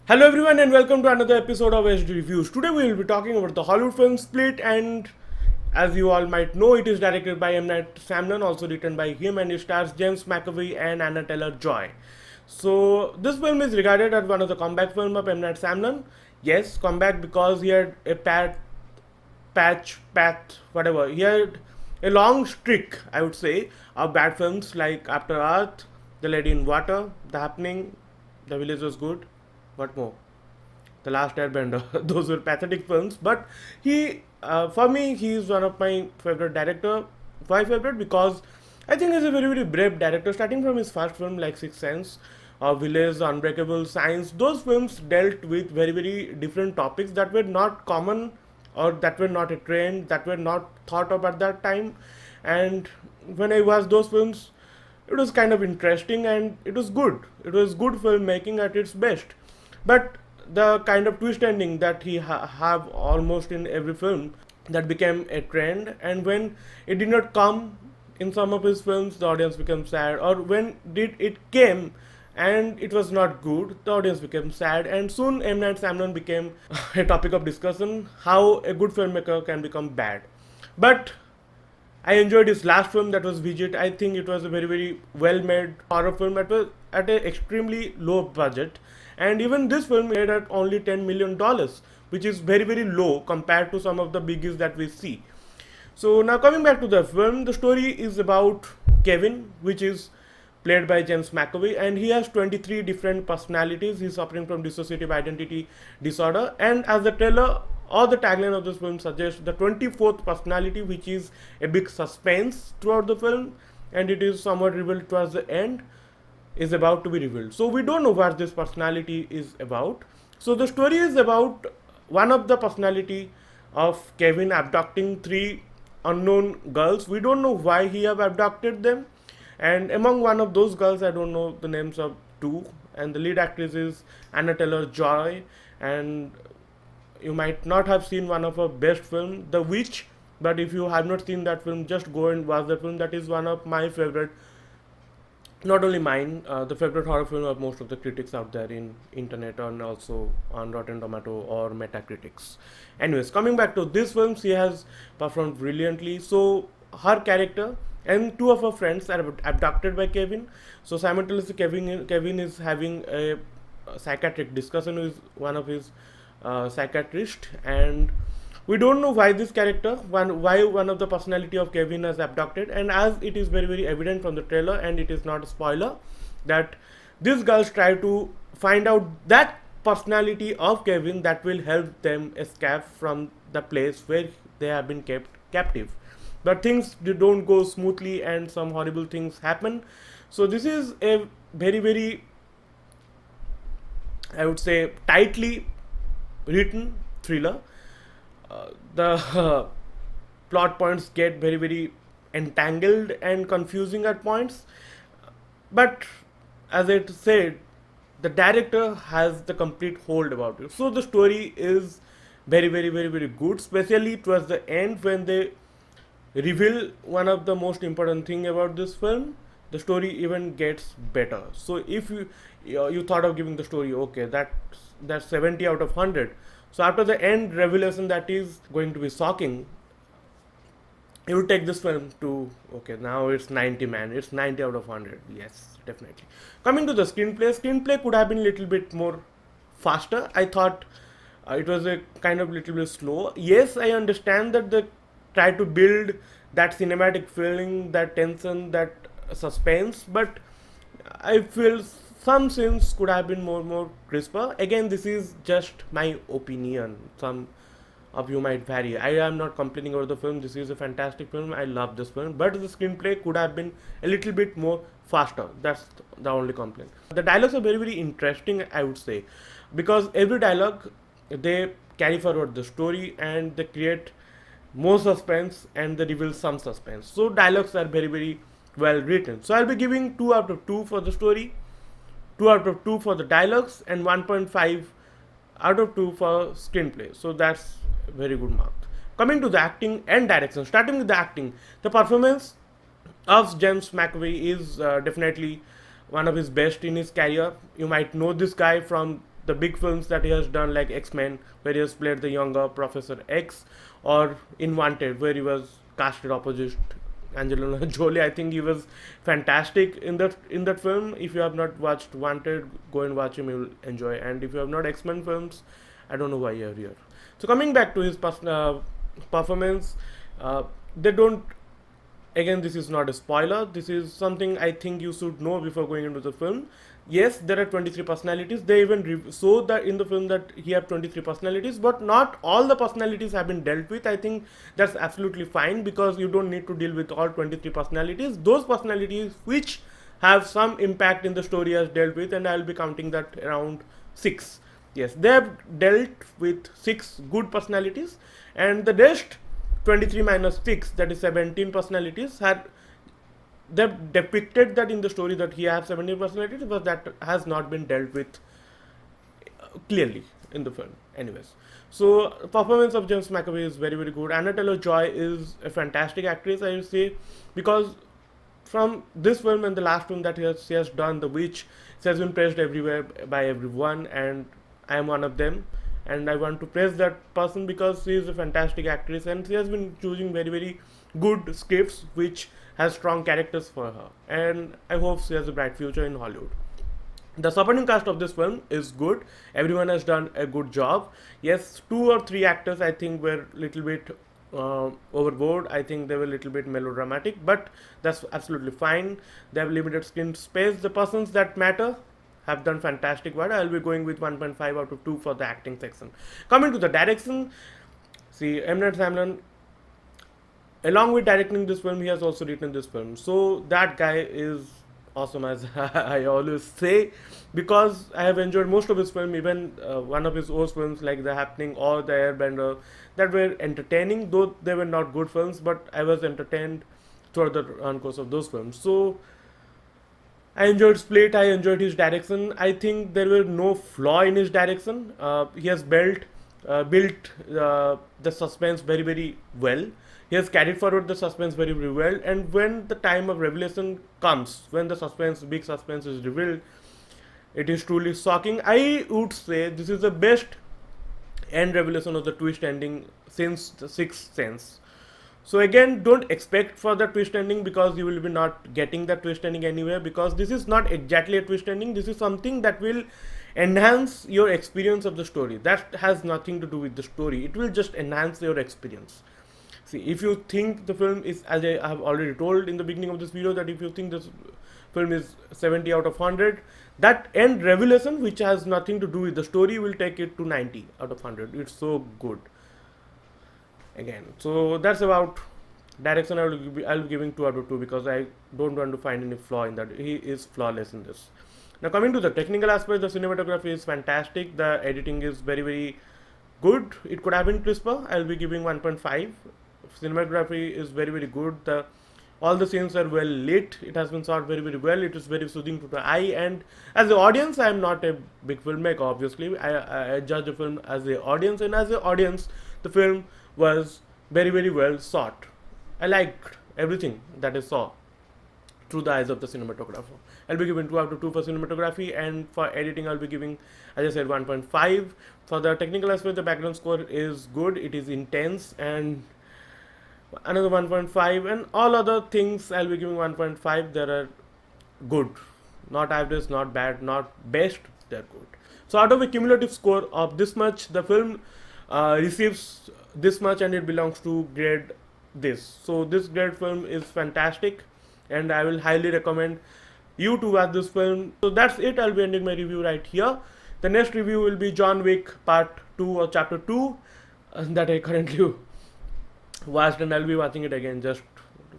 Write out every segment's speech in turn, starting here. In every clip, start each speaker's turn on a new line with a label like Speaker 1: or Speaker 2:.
Speaker 1: Hello everyone and welcome to another episode of HD Reviews. Today we will be talking about the Hollywood film Split, and as you all might know, it is directed by M. Night Shyamalan, also written by him, and it stars James McAvoy and Anna Taylor-Joy. So this film is regarded as one of the comeback film of M. Night Shyamalan. Yes, comeback because he had a whatever. He had a long streak, I would say, of bad films like After Earth, The Lady in Water, The Happening, The Village Was Good. What more? The Last Airbender. Those were pathetic films, but for me, he is one of my favorite director. Why favorite? Because I think he's a very very brave director. Starting from his first film like Sixth Sense, Village, Unbreakable, Science. Those films dealt with very very different topics that were not common or that were not a trend, that were not thought of at that time. And when I watched those films, it was kind of interesting and it was good. It was good filmmaking at its best. But the kind of twist ending that he have almost in every film, that became a trend, and when it did not come in some of his films, the audience became sad, or when did it came and it was not good, the audience became sad, and soon M. Night Shyamalan became a topic of discussion, how a good filmmaker can become bad. But I enjoyed his last film, that was Visit. I think it was a very very well made horror film. It was at an extremely low budget, and even this film made at only $10 million, which is very very low compared to some of the biggies that we see. So now coming back to the film, the story is about Kevin, which is played by James McAvoy, and he has 23 different personalities. He's suffering from dissociative identity disorder, and as the trailer or the tagline of this film suggests, the 24th personality, which is a big suspense throughout the film, and it is somewhat revealed towards the end, is about to be revealed. So we don't know what this personality is about. So the story is about one of the personality of Kevin abducting three unknown girls. We don't know why he have abducted them, and among one of those girls, I don't know the names of two, and the lead actress is Anna Taylor-Joy, and you might not have seen one of her best film, The Witch, but if you have not seen that film, just go and watch the film. That is one of my favorite, not only mine, the favorite horror film of most of the critics out there in internet and also on Rotten Tomato or Metacritics. Anyways, coming back to this film, she has performed brilliantly. So her character and two of her friends are abducted by Kevin. So simultaneously, Kevin is having a psychiatric discussion with one of his psychiatrist, and we don't know why this character, why one of the personality of Kevin is abducted, and as it is very very evident from the trailer, and it is not a spoiler, that these girls try to find out that personality of Kevin that will help them escape from the place where they have been kept captive. But things don't go smoothly and some horrible things happen. So this is a very very, I would say, tightly written thriller. The plot points get very very entangled and confusing at points, but as I said, the director has the complete hold about it. So the story is very very very very good, especially towards the end when they reveal one of the most important thing about this film. The story even gets better. So if you thought of giving the story, okay, that's 70 out of 100. So after the end revelation that is going to be shocking, you would take this film to, okay, now it's 90, man, it's 90 out of 100. Yes, definitely. Coming to the screenplay could have been a little bit more faster. I thought it was a kind of little bit slow. Yes, I understand that they try to build that cinematic feeling, that tension, that suspense, but I feel some scenes could have been more crisper. Again, this is just my opinion. Some of you might vary. I am not complaining about the film. This is a fantastic film. I love this film, but the screenplay could have been a little bit more faster. That's the only complaint. The dialogues are very very interesting, I would say, because every dialogue, they carry forward the story and they create more suspense and they reveal some suspense. So dialogues are very very well written. So I'll be giving 2 out of 2 for the story, 2 out of 2 for the dialogues, and 1.5 out of 2 for screenplay. So that's a very good mark. Coming to the acting and direction, starting with the acting, the performance of James McAvoy is definitely one of his best in his career. You might know this guy from the big films that he has done, like X-Men, where he has played the younger Professor X, or in Wanted, where he was casted opposite Angelina Jolie. I think he was fantastic in that film. If you have not watched Wanted, go and watch him. You will enjoy. And if you have not X-Men films, I don't know why you're here. So coming back to his performance, they don't. Again, this is not a spoiler. This is something I think you should know before going into the film. Yes, there are 23 personalities. They even show that in the film that he have 23 personalities, but not all the personalities have been dealt with. I think that's absolutely fine, because you don't need to deal with all 23 personalities. Those personalities which have some impact in the story as dealt with, and I'll be counting that around 6. Yes, they have dealt with 6 good personalities, and the rest 23 minus 6, that is 17 personalities, had they've depicted that in the story that he has 17 personalities, but that has not been dealt with clearly in the film. Anyways, so performance of James McAvoy is very very good. Anna Taylor-Joy is a fantastic actress, I would say, because from this film and the last film that she has done, The Witch, she has been praised everywhere by everyone, and I am one of them. And I want to praise that person because she is a fantastic actress, and she has been choosing very very good scripts which has strong characters for her, and I hope she has a bright future in Hollywood. The supporting cast of this film is good. Everyone has done a good job. Yes, 2 or 3 actors I think were little bit overboard. I think they were a little bit melodramatic, but that's absolutely fine. They have limited screen space. The persons that matter have done fantastic work. I'll be going with 1.5 out of 2 for the acting section. Coming to the direction, see, M. Night Shyamalan, along with directing this film, he has also written this film. So that guy is awesome, as I always say, because I have enjoyed most of his film, even one of his old films like The Happening or The Airbender, that were entertaining, though they were not good films, but I was entertained throughout the run course of those films. So I enjoyed Split. I enjoyed his direction. I think there were no flaw in his direction. He has built the suspense very very well. He has carried forward the suspense very very well. And when the time of revelation comes, when the big suspense is revealed, it is truly shocking. I would say this is the best end revelation of the twist ending since The Sixth Sense. So again, don't expect for the twist ending, because you will be not getting the twist ending anywhere, because this is not exactly a twist ending. This is something that will enhance your experience of the story. That has nothing to do with the story. It will just enhance your experience. See, if you think the film is, as I have already told in the beginning of this video, that if you think this film is 70 out of 100, that end revelation, which has nothing to do with the story, will take it to 90 out of 100. It's so good. Again, so that's about direction. I'll be giving 2 out of 2, because I don't want to find any flaw in that. He is flawless in this. Now coming to the technical aspect, the cinematography is fantastic. The editing is very very good. It could have been crisper. I'll be giving 1.5. Cinematography is very very good. All the scenes are well lit. It has been shot very very well. It is very soothing to the eye, and as the audience, I am not a big filmmaker, obviously. I judge the film as the audience, and as the audience, the film was very very well shot. I liked everything that I saw through the eyes of the cinematographer. I'll be giving 2 out of 2 for cinematography, and for editing I'll be giving, as I said, 1.5. For the technical aspect, the background score is good. It is intense, and another 1.5, and all other things I'll be giving 1.5. They are good, not average, not bad, not best, they're good. So out of a cumulative score of this much, the film receives this much, and it belongs to grade this. So this grade film is fantastic, and I will highly recommend you to watch this film. So that's it. I'll be ending my review right here. The next review will be John Wick Part 2 or Chapter 2 that I currently watched, and I'll be watching it again just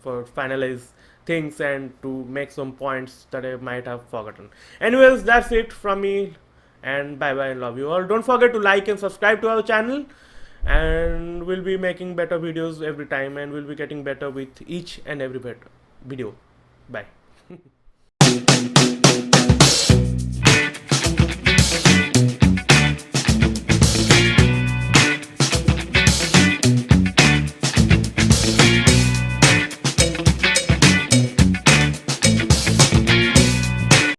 Speaker 1: for finalize things and to make some points that I might have forgotten. Anyways, that's it from me, and bye bye, and love you all. Don't forget to like and subscribe to our channel, and we'll be making better videos every time, and we'll be getting better with each and every better video. Bye.